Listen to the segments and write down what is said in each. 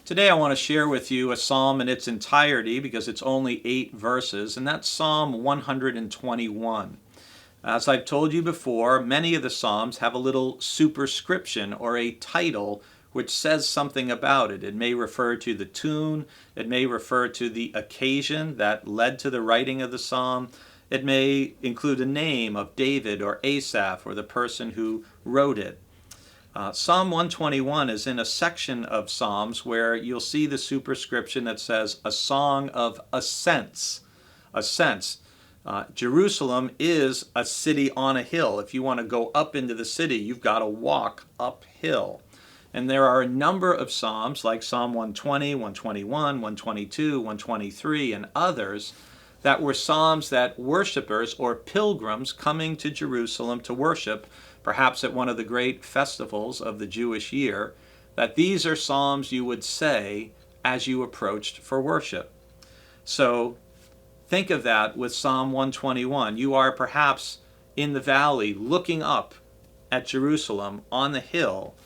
Today I want to share with you a psalm in its entirety because it's only 8 verses, and that's Psalm 121. As I've told you before, many of the psalms have a little superscription or a title which says something about it. It may refer to the tune, it may refer to the occasion that led to the writing of the psalm, it may include a name of David or Asaph or the person who wrote it. Psalm 121 is in a section of Psalms where you'll see the superscription that says A Song of Ascents. Ascents. Jerusalem is a city on a hill. If you want to go up into the city, you've got to walk uphill. And there are a number of Psalms like Psalm 120, 121, 122, 123, and others that were Psalms that worshipers or pilgrims coming to Jerusalem to worship, perhaps at one of the great festivals of the Jewish year, that these are Psalms you would say as you approached for worship. So think of that with Psalm 121. You are perhaps in the valley looking up at Jerusalem on the hill.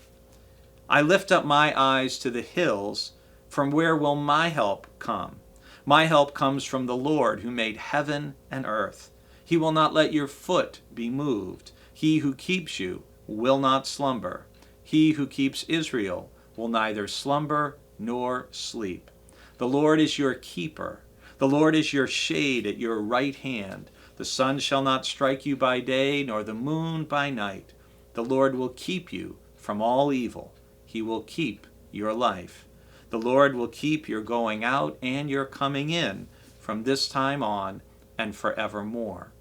I lift up my eyes to the hills. From where will my help come? My help comes from the Lord who made heaven and earth. He will not let your foot be moved. He who keeps you will not slumber. He who keeps Israel will neither slumber nor sleep. The Lord is your keeper. The Lord is your shade at your right hand. The sun shall not strike you by day, nor the moon by night. The Lord will keep you from all evil. He will keep your life. The Lord will keep your going out and your coming in from this time on and forevermore.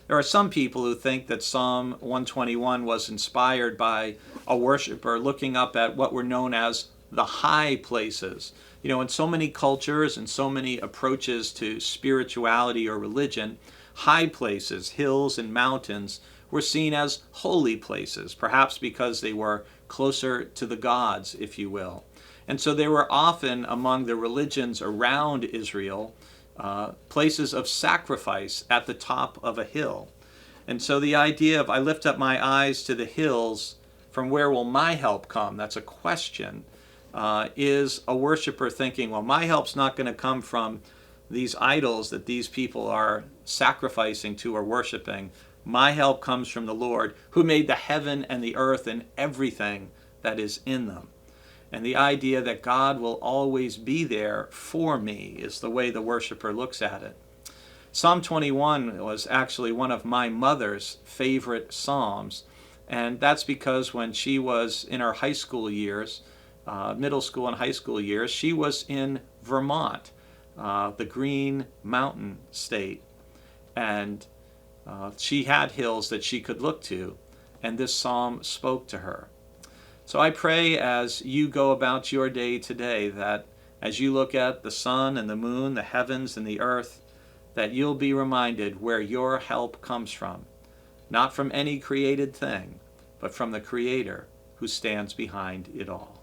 There are some people who think that Psalm 121 was inspired by a worshiper looking up at what were known as the high places. You know, in so many cultures and so many approaches to spirituality or religion, high places, hills and mountains, were seen as holy places, perhaps because they were closer to the gods, if you will. And so they were often among the religions around Israel, places of sacrifice at the top of a hill. And so the idea of I lift up my eyes to the hills, from where will my help come? That's a question. Is a worshiper thinking, well, my help's not going to come from these idols that these people are sacrificing to or worshiping. My help comes from the Lord who made the heaven and the earth and everything that is in them. And the idea that God will always be there for me is the way the worshiper looks at it. Psalm 21 was actually one of my mother's favorite psalms, and that's because when she was in her high school years, middle school and high school years, she was in Vermont, the Green Mountain State, and she had hills that she could look to, and this psalm spoke to her. So I pray as you go about your day today that as you look at the sun and the moon, the heavens and the earth, that you'll be reminded where your help comes from, not from any created thing, but from the Creator who stands behind it all.